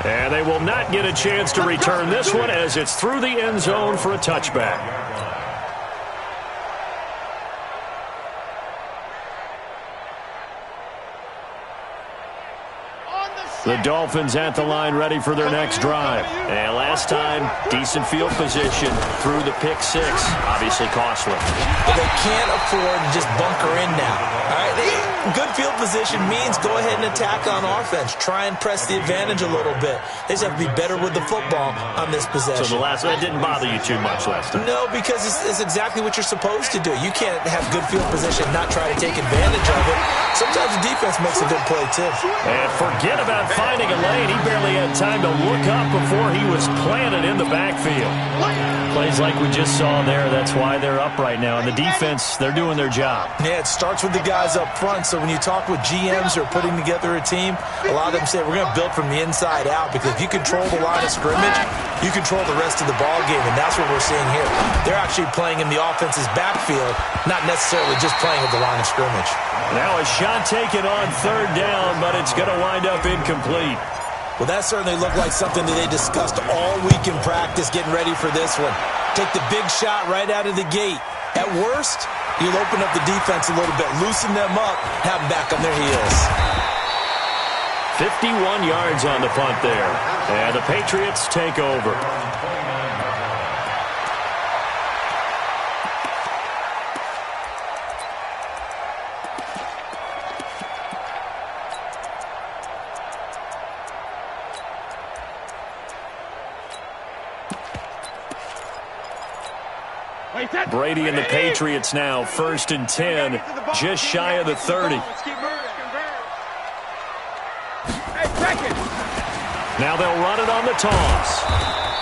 And they will not get a chance to return this one as it's through the end zone for a touchback. The Dolphins at the line ready for their next drive. And last time, decent field position through the pick six. Obviously costly. But they can't afford to just bunker in now. All right, good field position means go ahead and attack on offense. Try and press the advantage a little bit. They just have to be better with the football on this possession. So that didn't bother you too much last time? No, because it's exactly what you're supposed to do. You can't have good field position and not try to take advantage of it. Sometimes the defense makes a good play, too. And forget about finding a lane. He barely had time to look up before he was planted in the backfield. Plays like we just saw there. That's why they're up right now. And the defense, they're doing their job. Yeah, it starts with the guys up front. So when you talk with GMs who are putting together a team, a lot of them say we're going to build from the inside out, because if you control the line of scrimmage, you control the rest of the ball game, and that's what we're seeing here. They're actually playing in the offense's backfield, not necessarily just playing at the line of scrimmage. Now a shot taken on third down, but it's going to wind up incomplete. Well, that certainly looked like something that they discussed all week in practice, getting ready for this one. Take the big shot right out of the gate. At worst, you'll open up the defense a little bit, loosen them up, have them back on their heels. 51 yards on the punt there. And the Patriots take over. Brady and the Patriots now, 1st and 10, just shy of the 30. Now they'll run it on the toss.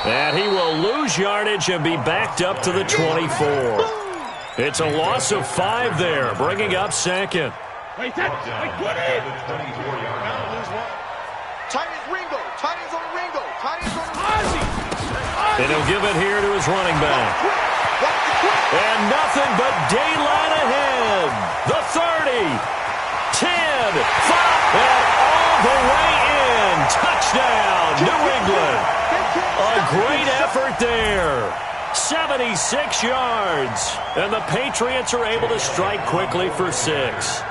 And he will lose yardage and be backed up to the 24. It's a loss of 5 there, bringing up 2nd. And he'll give it here to his running back. And nothing but daylight ahead. The 30, 10, 5, and all the way in. Touchdown, New England. A great effort there. 76 yards. And the Patriots are able to strike quickly for 6.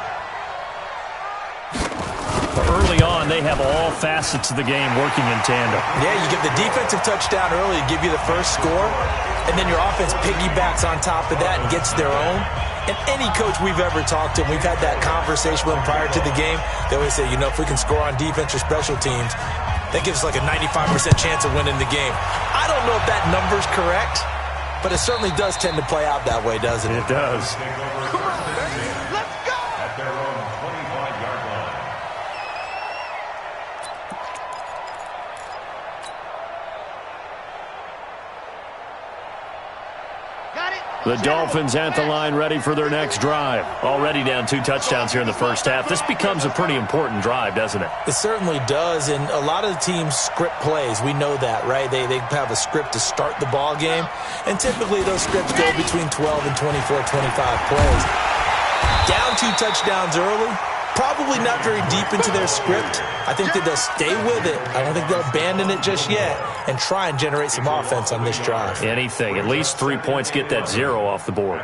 Early on, they have all facets of the game working in tandem. Yeah, you get the defensive touchdown early to give you the first score, and then your offense piggybacks on top of that and gets their own. And any coach we've ever talked to, we've had that conversation with them prior to the game, they always say, if we can score on defense or special teams, that gives us like a 95% chance of winning the game. I don't know if that number's correct, but it certainly does tend to play out that way, doesn't it? It does. The Dolphins at the line ready for their next drive. Already down 2 touchdowns here in the first half. This becomes a pretty important drive, doesn't it? It certainly does, and a lot of the teams script plays. We know that, right? They have a script to start the ball game, and typically those scripts go between 12 and 24, 25 plays. Down 2 touchdowns early, probably not very deep into their script. I think that they'll stay with it. I don't think they'll abandon it just yet and try and generate some offense on this drive. Anything. At least 3 points, get that 0 off the board.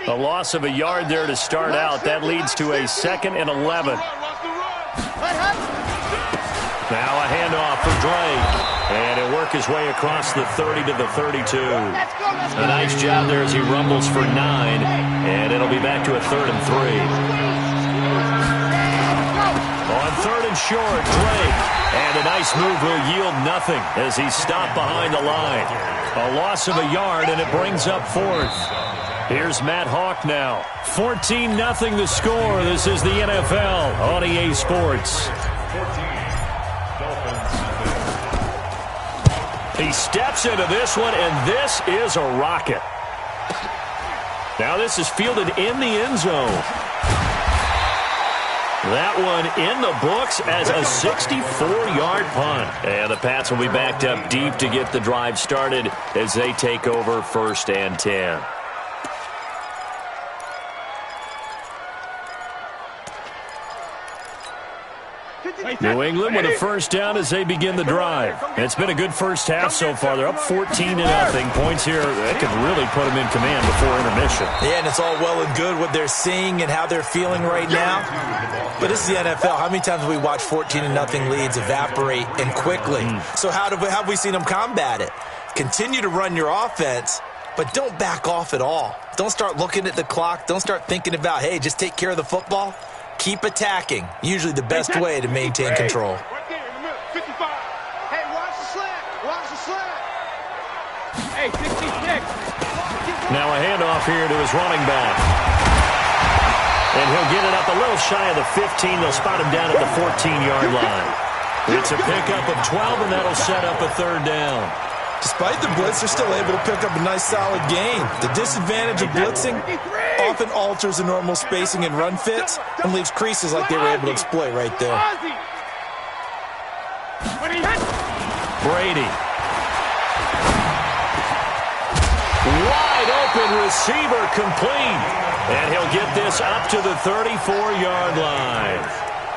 A loss of a yard there to start out. That leads to a 2nd and 11. Now a handoff for Drake. And he'll work his way across the 30 to the 32. A nice job there as he rumbles for 9. And it'll be back to a 3rd and 3. On 3rd and short, Drake. And a nice move will yield nothing as he's stopped behind the line. A loss of a yard, and it brings up 4th. Here's Matt Hawk now. 14-0 the score. This is the NFL on EA Sports. He steps into this one, and this is a rocket. Now this is fielded in the end zone. That one in the books as a 64-yard punt. And the Pats will be backed up deep to get the drive started as they take over 1st and 10. New England with a first down as they begin the drive. It's been a good first half so far. They're up 14-0. Points here that could really put them in command before intermission. Yeah, and it's all well and good what they're seeing and how they're feeling right now. But this is the NFL. How many times have we watched 14-0 leads evaporate and quickly? So how have we seen them combat it? Continue to run your offense, but don't back off at all. Don't start looking at the clock. Don't start thinking about, hey, just take care of the football. Keep attacking. Usually the best way to maintain control. Right there in the middle, 55. Hey, watch the slant. Watch the slant. Hey, 66. Now a handoff here to his running back. And he'll get it up a little shy of the 15. They'll spot him down at the 14-yard line. It's a pickup of 12, and that'll set up a third down. Despite the blitz, they're still able to pick up a nice, solid gain. The disadvantage of blitzing often alters the normal spacing and run fits and leaves creases like they were able to exploit right there. Brady. Wide open receiver complete. And he'll get this up to the 34-yard line.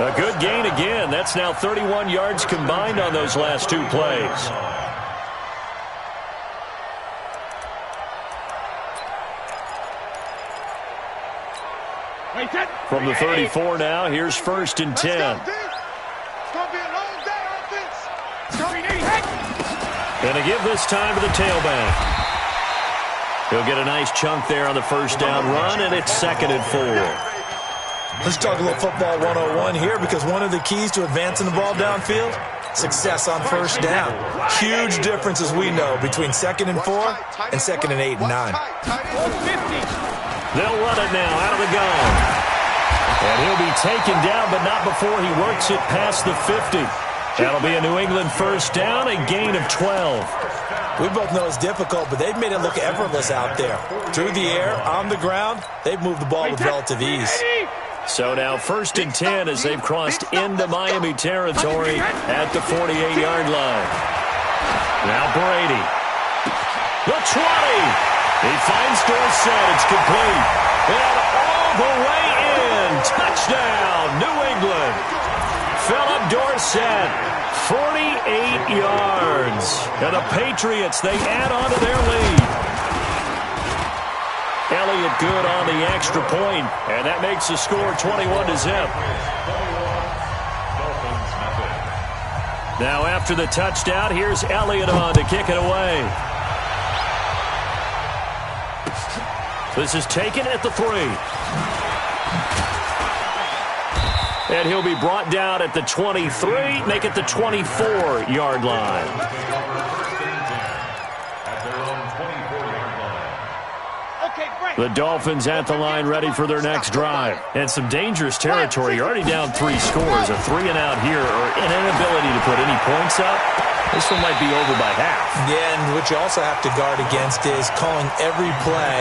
A good gain again. That's now 31 yards combined on those last two plays. From the 34 now, here's 1st and 10. Gonna give this time to the tailback. He'll get a nice chunk there on the first down run, and it's 2nd and 4. Let's talk a little football 101 here, because one of the keys to advancing the ball downfield, success on first down. Huge difference, as we know, between 2nd and 4 and 2nd and 8 and 9. They'll run it now out of the gun. And he'll be taken down, but not before he works it past the 50. That'll be a New England first down, a gain of 12. We both know it's difficult, but they've made it look effortless out there. Through the air, on the ground, they've moved the ball with relative ease. So now 1st and 10 as they've crossed into Miami territory at the 48-yard line. Now Brady. The 20. He finds Dorsett. It's complete. And all the way in. Touchdown, New England. Philip Dorsett, 48 yards. And the Patriots, they add on to their lead. Elliott good on the extra point, and that makes the score 21-0. Now after the touchdown, here's Elliott on to kick it away. This is taken at the 3. And he'll be brought down at the 23, make it the 24-yard line. The Dolphins at the line ready for their next drive. And some dangerous territory. You're already down 3 scores. A 3-and-out here or an inability to put any points up. This one might be over by half. Yeah, and what you also have to guard against is calling every play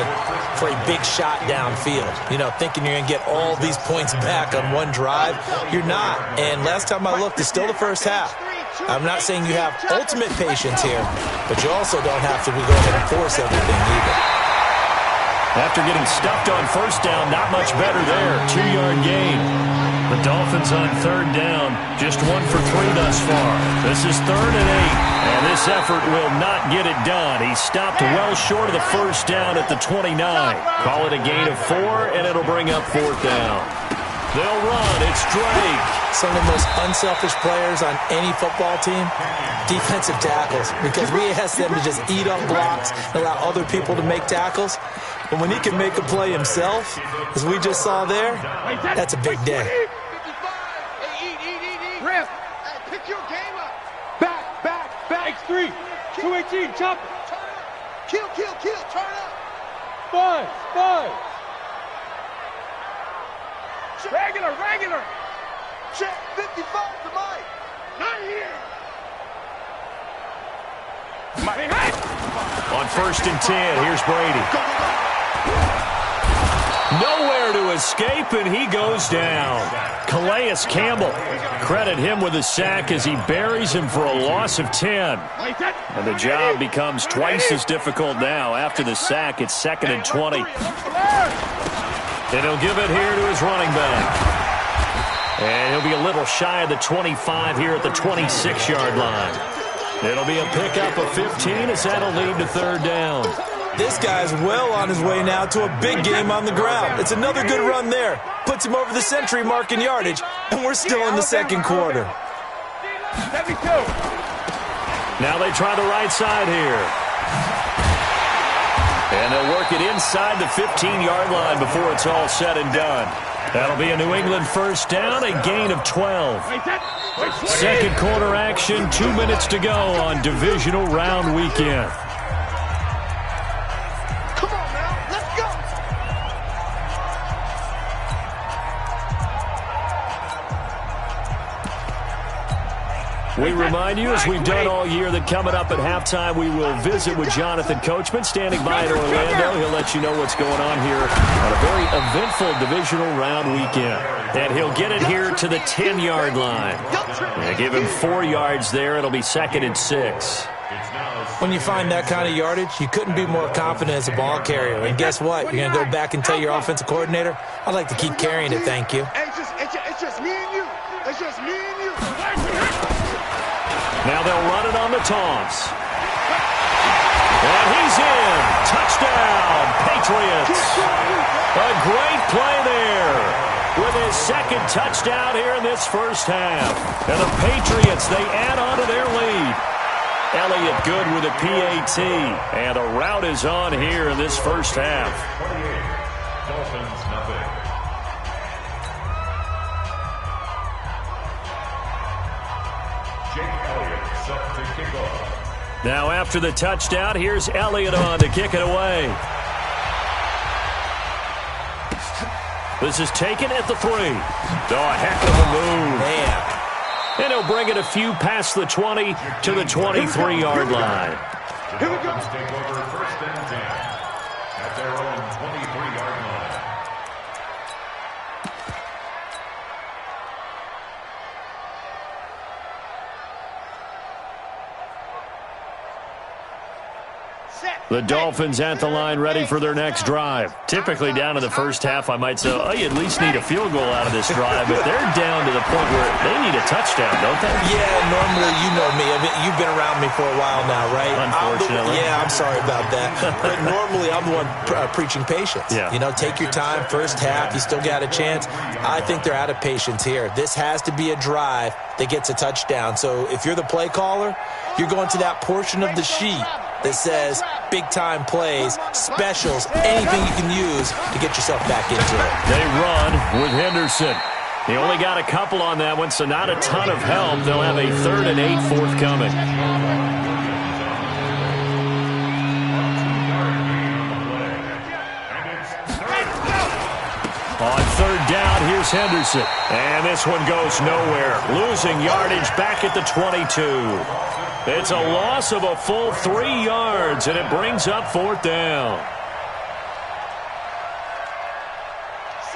for a big shot downfield. You know, thinking you're going to get all these points back on one drive. You're not. And last time I looked, it's still the first half. I'm not saying you have ultimate patience here, but you also don't have to go ahead and force everything either. After getting stuffed on first down, not much better there. 2-yard gain. The Dolphins on 3rd down, just 1 for 3 thus far. This is 3rd and 8, and this effort will not get it done. He stopped well short of the first down at the 29. Call it a gain of 4, and it'll bring up 4th down. They'll run. It's Drake. Some of the most unselfish players on any football team, defensive tackles, because we ask them to just eat up blocks and allow other people to make tackles. But when he can make a play himself, as we just saw there, that's a big day. Rip. Hey, pick your game up. Back. X3. 218, chop. Kill. Turn up. Spud. Regular. Check 55 to Mike. Not here. On 1st and 10, here's Brady. Nowhere to escape, and he goes down. Calais Campbell, credit him with a sack as he buries him for a loss of 10. And the job becomes twice as difficult now. After the sack, it's 2nd and 20. And he'll give it here to his running back. And he'll be a little shy of the 25 here at the 26-yard line. It'll be a pickup of 15 as that'll lead to third down. This guy's well on his way now to a big game on the ground. It's another good run there. Puts him over the century mark in yardage, and we're still in the second quarter. 72. Now they try the right side here. And they'll work it inside the 15-yard line before it's all said and done. That'll be a New England first down, a gain of 12. Second quarter action, 2 minutes to go on divisional round weekend. Come on now, let's go. We remind you, as we've done all year, that coming up at halftime, we will visit with Jonathan Coachman, standing by in Orlando. He'll let you know what's going on here on a very eventful divisional round weekend. And he'll get it here to the 10-yard line. Give him 4 yards there. It'll be 2nd and 6. When you find that kind of yardage, you couldn't be more confident as a ball carrier. And guess what? You're going to go back and tell your offensive coordinator, I'd like to keep carrying it, thank you. It's just me and you. It's just me and you. Now they'll run it on the toss. And he's in. Touchdown, Patriots. A great play there with his second touchdown here in this first half. And the Patriots, they add on to their lead. Elliott good with a PAT. And the route is on here in this first half. Dolphins, nothing. Now after the touchdown, here's Elliott on to kick it away. This is taken at the 3. Oh, a heck of a move. Man. And he'll bring it a few past the 20 to the 23-yard line. The Dolphins take over 1st and 10 at their own 23-yard line. The Dolphins at the line, ready for their next drive. Typically down in the first half, I might say, oh, you at least need a field goal out of this drive. But they're down to the point where they need a touchdown, don't they? Yeah, normally, you know me. I mean, you've been around me for a while now, right? Unfortunately. I'm sorry about that. But normally, I'm the one preaching patience. Yeah. You know, take your time. First half, you still got a chance. I think they're out of patience here. This has to be a drive that gets a touchdown. So if you're the play caller, you're going to that portion of the sheet that says big-time plays, specials, anything you can use to get yourself back into it. They run with Henderson. He only got a couple on that one, so not a ton of help. They'll have a 3rd and 8 forthcoming. On 3rd down, here's Henderson. And this one goes nowhere. Losing yardage back at the 22. It's a loss of a full 3 yards, and it brings up 4th down.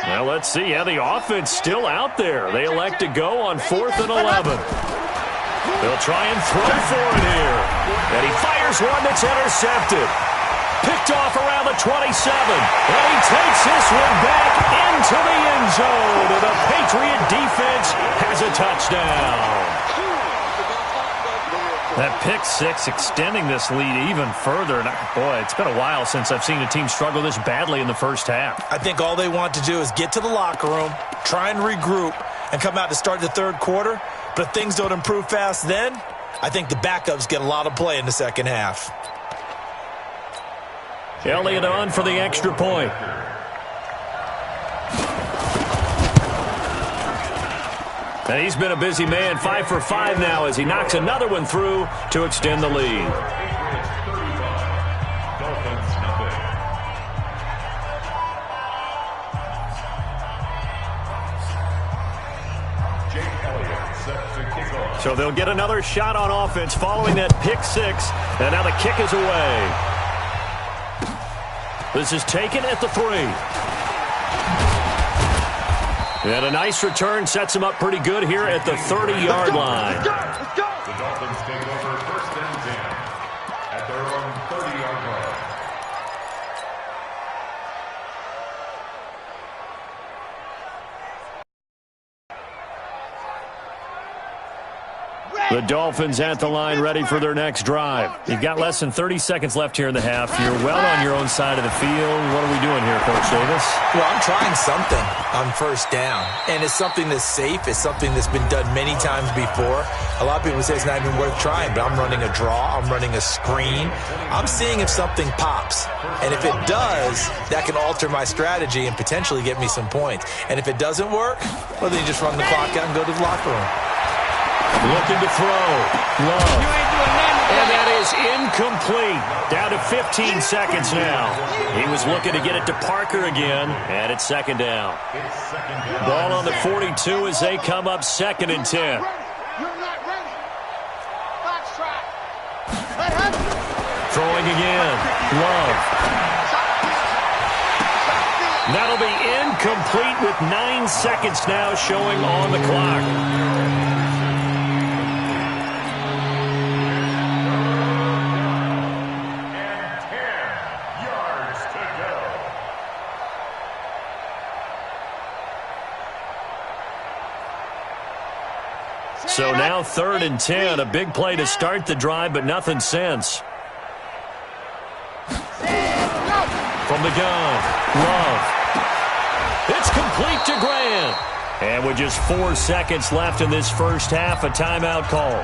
Well, let's see. Yeah, the offense still out there. They elect to go on 4th and 11. They'll try and throw for it here. And he fires one that's intercepted. Picked off around the 27. And he takes this one back into the end zone. And the Patriot defense has a touchdown. That pick 6 extending this lead even further. And boy, it's been a while since I've seen a team struggle this badly in the first half. I think all they want to do is get to the locker room, try and regroup, and come out to start the 3rd quarter. But if things don't improve fast then, I think the backups get a lot of play in the second half. Elliott on for the extra point. And he's been a busy man, 5 for 5 now as he knocks another one through to extend the lead. So they'll get another shot on offense following that pick 6. And now the kick is away. This is taken at the 3. And a nice return sets him up pretty good here at the 30-yard line. Let's go. The Dolphins take over 1st and 10 at their own 30-yard line. The Dolphins at the line ready for their next drive. You've got less than 30 seconds left here in the half. You're well on your own side of the field. What are we doing here, Coach Davis? Well, I'm trying something on first down, and it's something that's safe. It's something that's been done many times before. A lot of people say it's not even worth trying, but I'm running a draw. I'm running a screen. I'm seeing if something pops, and if it does, that can alter my strategy and potentially get me some points. And if it doesn't work, well, then you just run the clock out and go to the locker room. Looking to throw. Love. And that is incomplete. Down to 15 seconds now. He was looking to get it to Parker again, and it's second down. Ball on the 42 as they come up 2nd and 10. Throwing again. Love. That'll be incomplete with 9 seconds now showing on the clock. So now 3rd and 10, a big play to start the drive, but nothing since. From the gun, Love. It's complete to Grant. And with just 4 seconds left in this first half, a timeout call.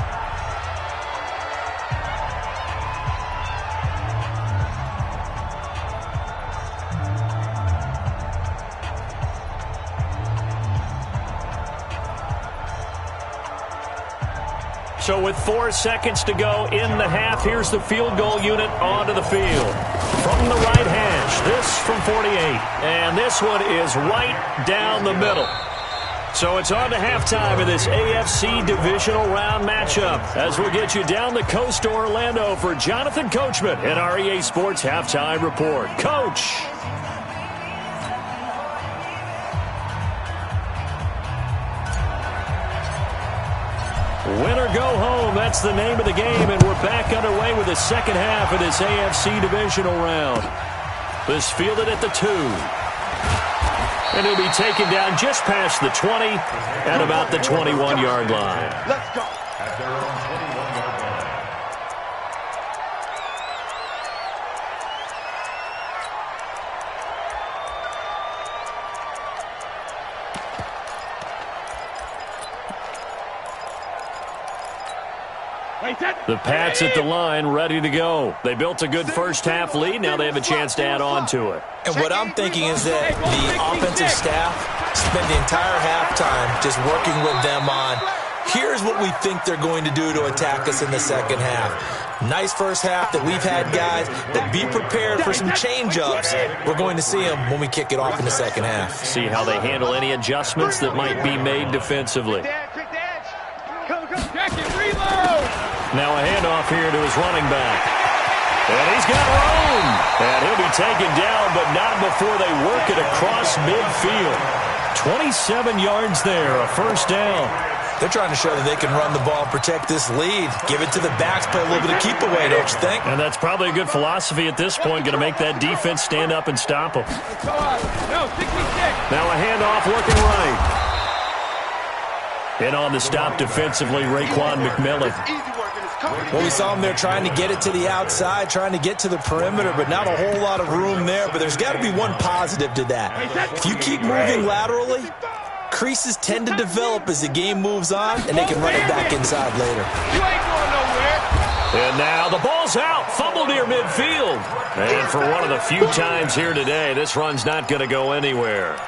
So with 4 seconds to go in the half, here's the field goal unit onto the field. From the right hash, this from 48. And this one is right down the middle. So it's on to halftime in this AFC divisional round matchup as we'll get you down the coast to Orlando for Jonathan Coachman at our EA Sports Halftime Report. Coach! Win or go home, that's the name of the game, and we're back underway with the second half of this AFC divisional round. This fielded at the 2. And he'll be taken down just past the 20 at about the 21-yard line. Let's go. At their own 21-yard line. The Pats at the line, ready to go. They built a good first-half lead. Now they have a chance to add on to it. And what I'm thinking is that the offensive staff spend the entire halftime just working with them on, here's what we think they're going to do to attack us in the second half. Nice first half that we've had, guys, but be prepared for some change-ups. We're going to see them when we kick it off in the second half. See how they handle any adjustments that might be made defensively. Now a handoff here to his running back. And he's got room. And he'll be taken down, but not before they work it across midfield. 27 yards there, a first down. They're trying to show that they can run the ball and protect this lead. Give it to the backs, play a little bit of keep away, don't you think? And that's probably a good philosophy at this point, going to make that defense stand up and stop them. Now a handoff looking right. And on the stop defensively, Raekwon McMillan. Well, we saw him there trying to get it to the outside, trying to get to the perimeter, but not a whole lot of room there. But there's got to be one positive to that. If you keep moving laterally, creases tend to develop as the game moves on, and they can run it back inside later. You ain't going nowhere. And now the ball's out, fumbled near midfield. And for one of the few times here today, this run's not going to go anywhere.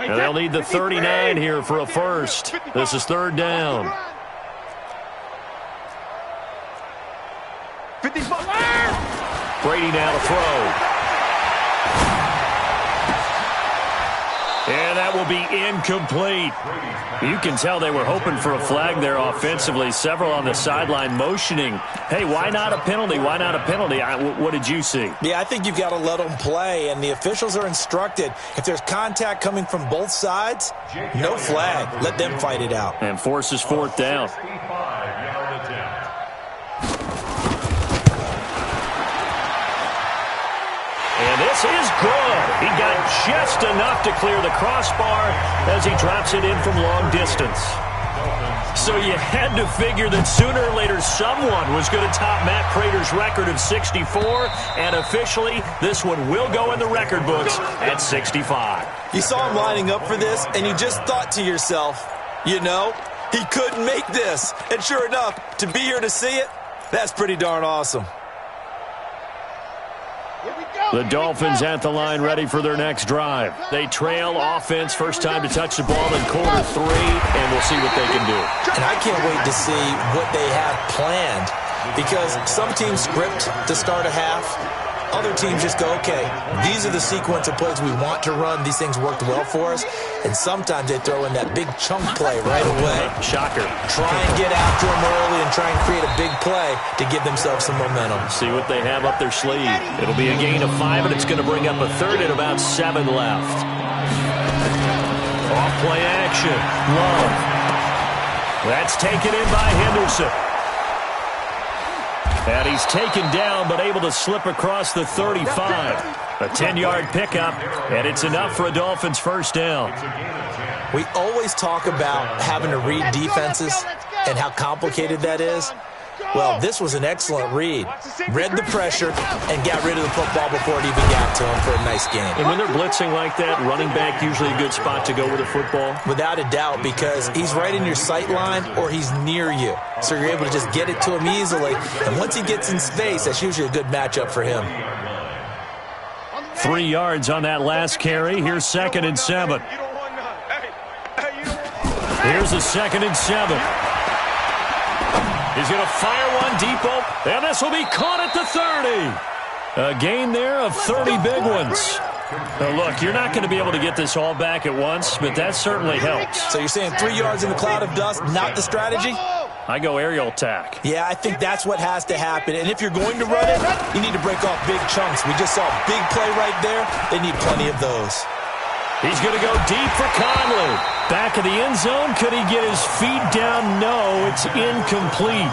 And they'll need the 39 here for a first. This is third down. 54. Brady now to throw. And that will be incomplete. You can tell they were hoping for a flag there offensively. Several on the sideline motioning, hey, why not a penalty? Why not a penalty? What did you see? Yeah, I think you've got to let them play, and the officials are instructed. If there's contact coming from both sides, no flag. Let them fight it out. And forces fourth down. And this is good. He got just enough enough to clear the crossbar as he drops it in from long distance. So you had to figure that sooner or later someone was going to top Matt Prater's record of 64, and officially this one will go in the record books at 65. You saw him lining up for this, and you just thought to yourself, you know, he couldn't make this. And sure enough, to be here to see it, that's pretty darn awesome. The Dolphins at the line ready for their next drive. They trail offense, first time to touch the ball in quarter 3, and we'll see what they can do. And I can't wait to see what they have planned, because some teams script to start a half. Other teams just go, okay, these are the sequence of plays we want to run. These things worked well for us. And sometimes they throw in that big chunk play right away. Shocker. Try and get after them early and try and create a big play to give themselves some momentum. See what they have up their sleeve. It'll be a gain of 5, and it's going to bring up a third and about 7 left. Off play action. Love. That's taken in by Henderson. And he's taken down, but able to slip across the 35. A 10-yard pickup, and it's enough for a Dolphins first down. We always talk about having to read defenses and how complicated that is. Well, this was an excellent read. Read the pressure and got rid of the football before it even got to him for a nice game. And when they're blitzing like that, running back usually a good spot to go with the football? Without a doubt, because he's right in your sight line or he's near you. So you're able to just get it to him easily. And once he gets in space, that's usually a good matchup for him. 3 yards on that last carry. Here's 2nd and 7. Here's a 2nd and 7. He's going to fire one deep, and this will be caught at the 30. A gain there of 30 big ones. Now, look, you're not going to be able to get this all back at once, but that certainly helps. So you're saying 3 yards in the cloud of dust, not the strategy? I go aerial attack. Yeah, I think that's what has to happen. And if you're going to run it, you need to break off big chunks. We just saw a big play right there. They need plenty of those. He's going to go deep for Conley. Back of the end zone. Could he get his feet down? No, it's incomplete.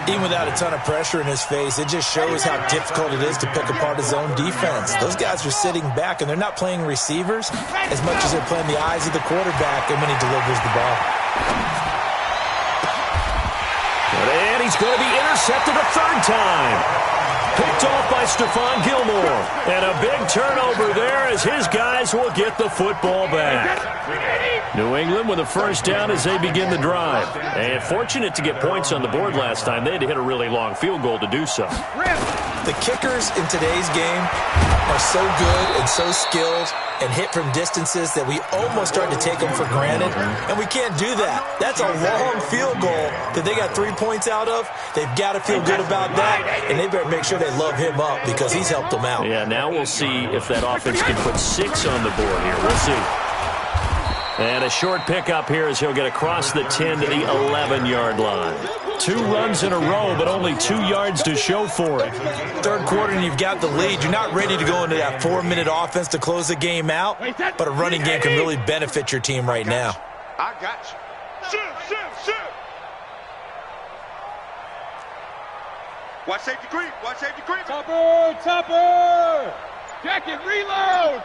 Even without a ton of pressure in his face, it just shows how difficult it is to pick apart his own defense. Those guys are sitting back, and they're not playing receivers as much as they're playing the eyes of the quarterback and when he delivers the ball. And he's going to be intercepted a 3rd time. Picked off by Stephon Gilmore. And a big turnover there as his guys will get the football back. New England with a first down as they begin the drive. And fortunate to get points on the board last time. They had to hit a really long field goal to do so. The kickers in today's game are so good and so skilled and hit from distances that we almost start to take them for granted, and we can't do that. That's a long field goal that they got 3 points out of. They've got to feel good about that, and they better make sure they love him up because he's helped them out. Yeah, now we'll see if that offense can put 6 on the board here. We'll see. And a short pickup here as he'll get across the 10 to the 11-yard line. 2 runs in a row, but only 2 yards to show for it. 3rd quarter and you've got the lead. You're not ready to go into that 4-minute offense to close the game out, but a running game can really benefit your team right now. I got you. Shoot. Watch safety creep. Topper. Jacket, reload.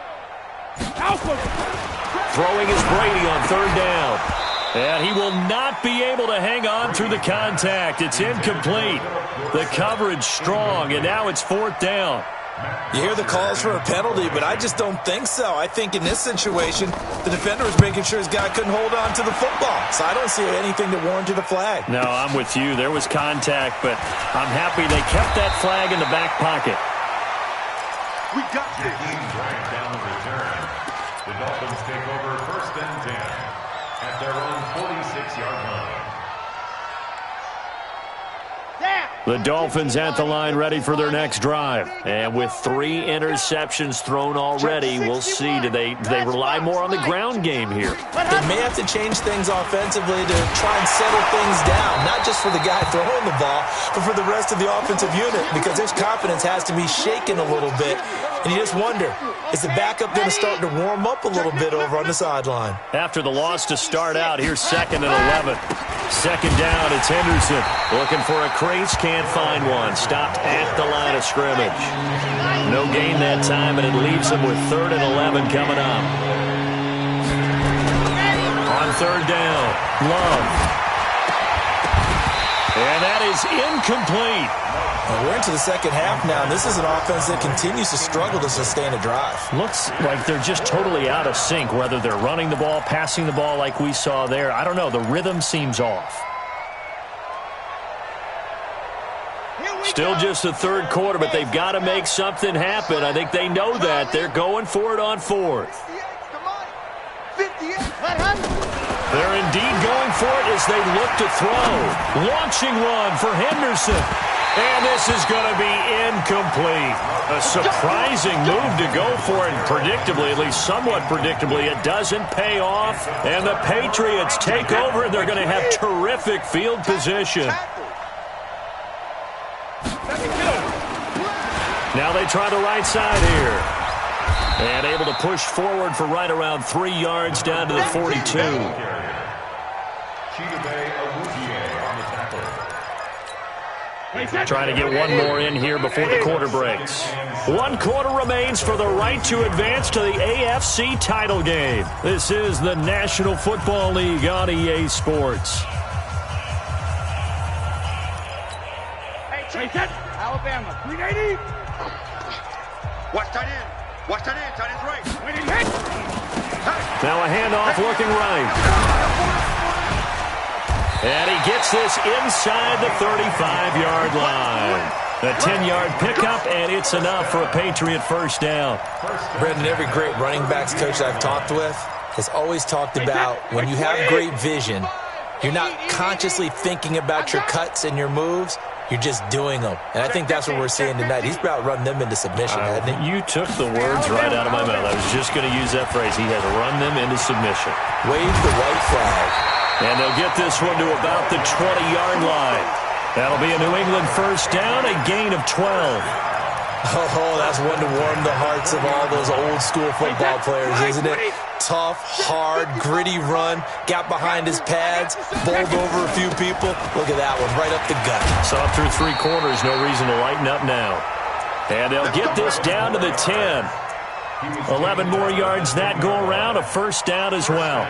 Throwing is Brady on 3rd down. And he will not be able to hang on through the contact. It's incomplete. The coverage strong, and now it's 4th down. You hear the calls for a penalty, but I just don't think so. I think in this situation, the defender was making sure his guy couldn't hold on to the football. So I don't see anything that warranted a flag. No, I'm with you. There was contact, but I'm happy they kept that flag in the back pocket. We got this. Dragged down the return. The Dolphins take over 1st and 10 at their own 46-yard line. The Dolphins at the line ready for their next drive. And with 3 interceptions thrown already, we'll see. Do they rely more on the ground game here? They may have to change things offensively to try and settle things down, not just for the guy throwing the ball, but for the rest of the offensive unit, because their confidence has to be shaken a little bit. And you just wonder, is the backup going to start to warm up a little bit over on the sideline? After the loss to start out, here's 2nd and 11. 2nd down, it's Henderson looking for a Craze Camp can't find one. Stopped at the line of scrimmage. No gain that time, and it leaves them with 3rd and 11 coming up. On 3rd down, Love. And that is incomplete. And we're into the second half now, and this is an offense that continues to struggle to sustain a drive. Looks like they're just totally out of sync, whether they're running the ball, passing the ball like we saw there. I don't know. The rhythm seems off. Still just the 3rd quarter, but they've got to make something happen. I think they know that. They're going for it on 4th. They're indeed going for it as they look to throw. Launching run for Henderson. And this is going to be incomplete. A surprising move to go for it. Predictably, at least somewhat predictably, it doesn't pay off. And the Patriots take over, and they're going to have terrific field position. Now they try the right side here. And able to push forward for right around 3 yards down to the 42. Trying to get one more in here before the quarter breaks. 1 quarter remains for the right to advance to the AFC title game. This is the National Football League on EA Sports. Alabama, 380. Watch tight end. Watch tight end. Tight end's right. Now a handoff looking right. And he gets this inside the 35-yard line. A 10-yard pickup, and it's enough for a Patriot first down. Brendan, every great running backs coach I've talked with has always talked about when you have great vision, you're not consciously thinking about your cuts and your moves. You're just doing them. And I think that's what we're seeing tonight. He's about run them into submission, hasn't he? You took the words right out of my mouth. I was just going to use that phrase. He has run them into submission. Wave the white flag. And they'll get this one to about the 20-yard line. That'll be a New England first down, a gain of 12. Oh, that's one to warm the hearts of all those old-school football players, isn't it? Tough, hard, gritty run. Got behind his pads, bowled over a few people. Look at that one, right up the gut. Saw through 3 quarters, no reason to lighten up now. And they'll get this down to the 10. 11 more yards that go around, a first down as well.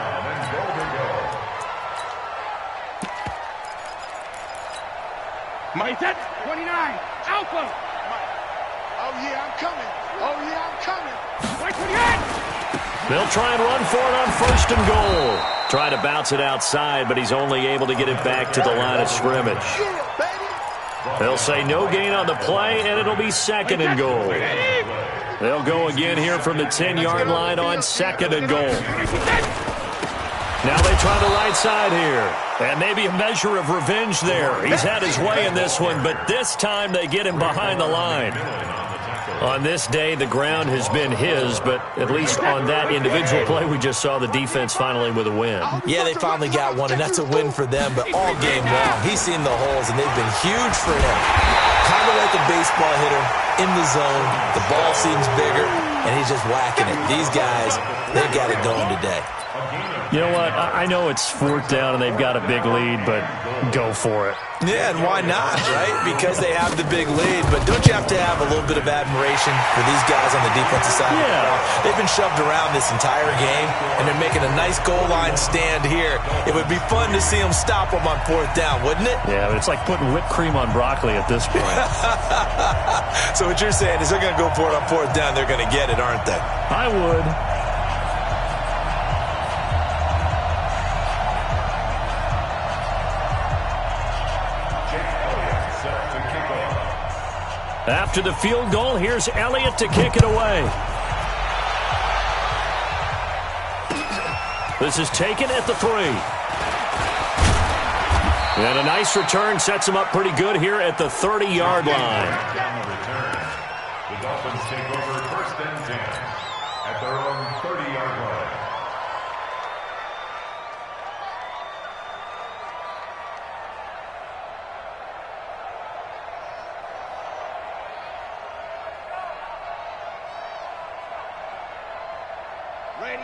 Mike, that's 29. Alpha. Oh, yeah, I'm coming. Oh, yeah, I'm coming. 28. They'll try and run for it on first and goal. Trying to bounce it outside, but he's only able to get it back to the line of scrimmage. They'll say no gain on the play, and it'll be second and goal. They'll go again here from the 10-yard line on second and goal. Now they try the right side here. And maybe a measure of revenge there. He's had his way in this one, but this time they get him behind the line. On this day, the ground has been his, but at least on that individual play, we just saw the defense finally with a win. Yeah, they finally got one, and that's a win for them, but all game long, he's seen the holes, and they've been huge for him. Kind of like a baseball hitter in the zone. The ball seems bigger, and he's just whacking it. These guys, they've got it going today. You know what? I know it's 4th down and they've got a big lead, but go for it. Yeah, and why not, right? Because they have the big lead. But don't you have to have a little bit of admiration for these guys on the defensive side of the ball? They've been shoved around this entire game, and they're making a nice goal line stand here. It would be fun to see them stop them on 4th down, wouldn't it? Yeah, but it's like putting whipped cream on broccoli at this point. So what you're saying is they're going to go for it on 4th down. They're going to get it, aren't they? I would. After the field goal, here's Elliott to kick it away. This is taken at the 3. And a nice return sets him up pretty good here at the 30-yard line. Down the return. The Dolphins take over first and 10 at their own 30-yard line.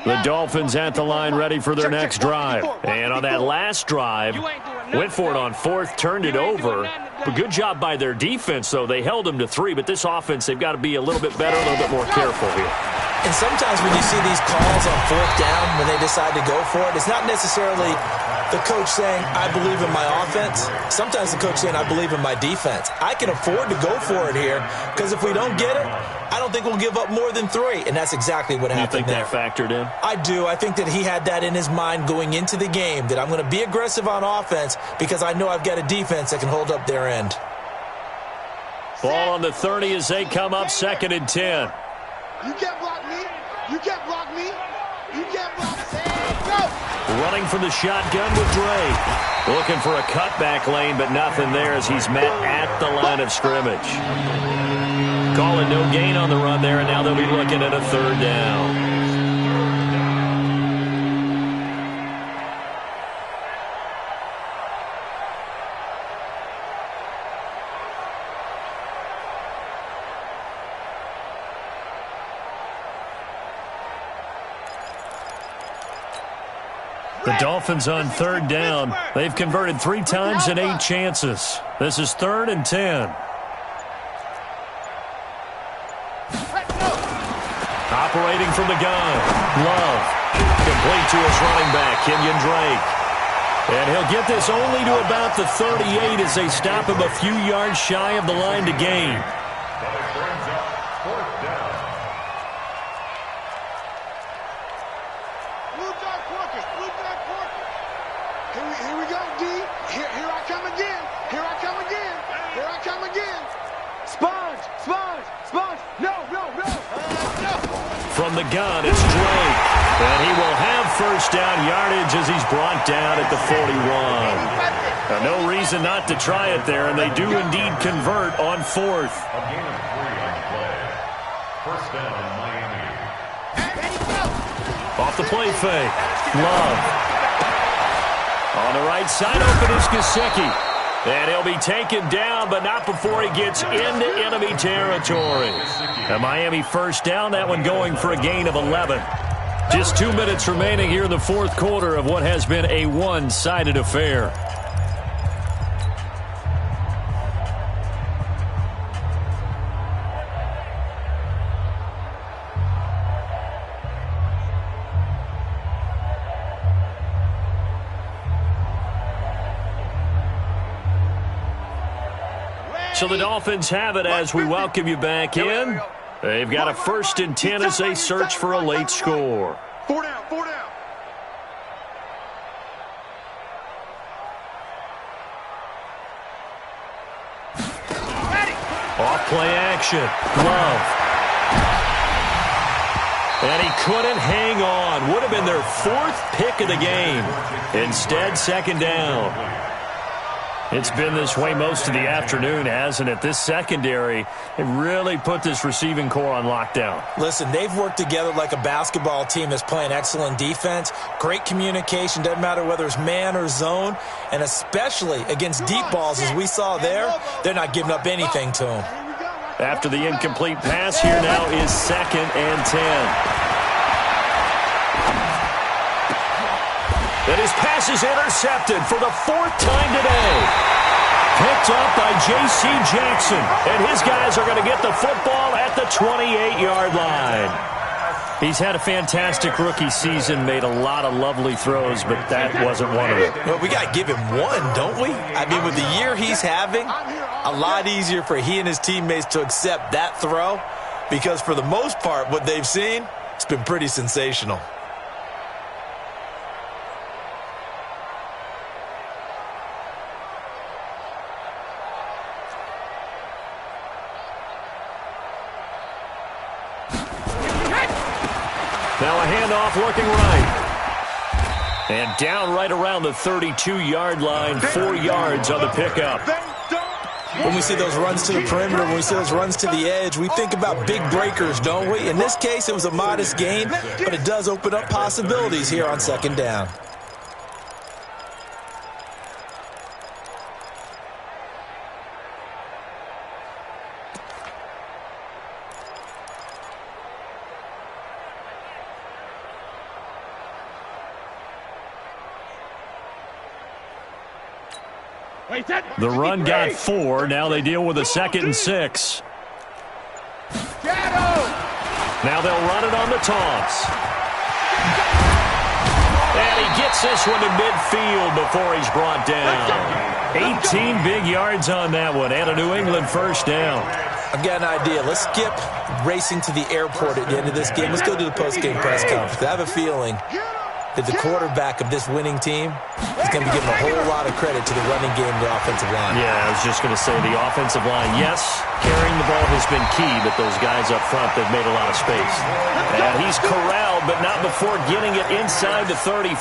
The Dolphins at the line ready for their next drive. And on that last drive, Went for it on fourth, turned it over. But good job by their defense, though. They held them to 3, but this offense, they've got to be a little bit better, a little bit more careful here. And sometimes when you see these calls on fourth down, when they decide to go for it, it's not necessarily the coach saying, I believe in my offense. Sometimes the coach saying, I believe in my defense. I can afford to go for it here because if we don't get it, I don't think we'll give up more than 3. And that's exactly what happened there. You think that factored in? I do. I think that he had that in his mind going into the game, that I'm going to be aggressive on offense because I know I've got a defense that can hold up their end. Ball on the 30 as they come up 2nd and 10. You can't block me. You can't block me. You can't block me. Go. Running from the shotgun with Drake. Looking for a cutback lane, but nothing there as he's met at the line of scrimmage. Calling no gain on the run there, and now they'll be looking at a 3rd down. The Dolphins on 3rd down. They've converted 3 times in 8 chances. This is 3rd and 10. Operating from the gun. Love. Complete to his running back, Kenyon Drake. And he'll get this only to about the 38 as they stop him a few yards shy of the line to gain. But it brings up 4th down. Blue dog Porkers. Blue dog Porkers. Here we go, D. Here I come again. Here I come again. Here I come again. Sponge. Sponge. Sponge. No. From the gun, it's Drake. And he will have 1st down yardage as he's brought down at the 41. Now, no reason not to try it there, and they do indeed convert on 4th. A gain of 3 on the play. 1st down, Miami. Off the play fake. Love. On the right side, open is Gesicki. And he'll be taken down, but not before he gets into enemy territory. A Miami 1st down, that one going for a gain of 11. Just 2 minutes remaining here in the 4th quarter of what has been a one-sided affair. So the Dolphins have it as we welcome you back in. They've got a 1st and 10 as they search for a late score. 4 down. 4 down. Off play action. Love. And he couldn't hang on. Would have been their 4th pick of the game. Instead, 2nd down. It's been this way most of the afternoon, hasn't it? This secondary, they really put this receiving core on lockdown. Listen, they've worked together like a basketball team that's playing excellent defense. Great communication, doesn't matter whether it's man or zone. And especially against deep balls, as we saw there, they're not giving up anything to them. After the incomplete pass, here now is 2nd and 10. And his pass is intercepted for the 4th time today. Picked up by J.C. Jackson. And his guys are going to get the football at the 28-yard line. He's had a fantastic rookie season, made a lot of lovely throws, but that wasn't one of them. Well, we got to give him one, don't we? I mean, with the year he's having, a lot easier for he and his teammates to accept that throw because for the most part, what they've seen, it's been pretty sensational. Now a handoff looking right. And down right around the 32-yard line, 4 yards on the pickup. When we see those runs to the perimeter, when we see those runs to the edge, we think about big breakers, don't we? In this case, it was a modest gain, but it does open up possibilities here on 2nd down. The run got 4. Now they deal with a 2nd and 6. Now they'll run it on the toss. And he gets this one to midfield before he's brought down. 18 big yards on that one, and a New England first down. I've got an idea. Let's skip racing to the airport at the end of this game. Let's go to the post-game press conference. I have a feeling that the quarterback of this winning team is going to be given a whole lot of credit to the running game and the offensive line. Yeah, I was just going to say the offensive line, yes, carrying the ball has been key, but those guys up front, they've made a lot of space. And he's corralled, but not before getting it inside the 35.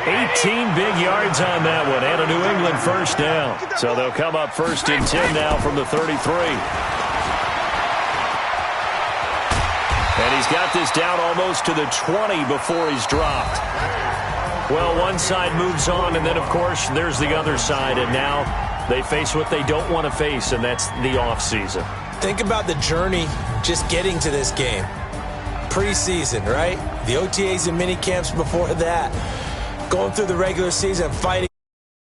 18 big yards on that one, and a New England first down. So they'll come up 1st and 10 now from the 33. And he's got this down almost to the 20 before he's dropped. Well, one side moves on, and then, of course, there's the other side. And now they face what they don't want to face, and that's the offseason. Think about the journey just getting to this game. Preseason, right? The OTAs and mini camps before that. Going through the regular season, fighting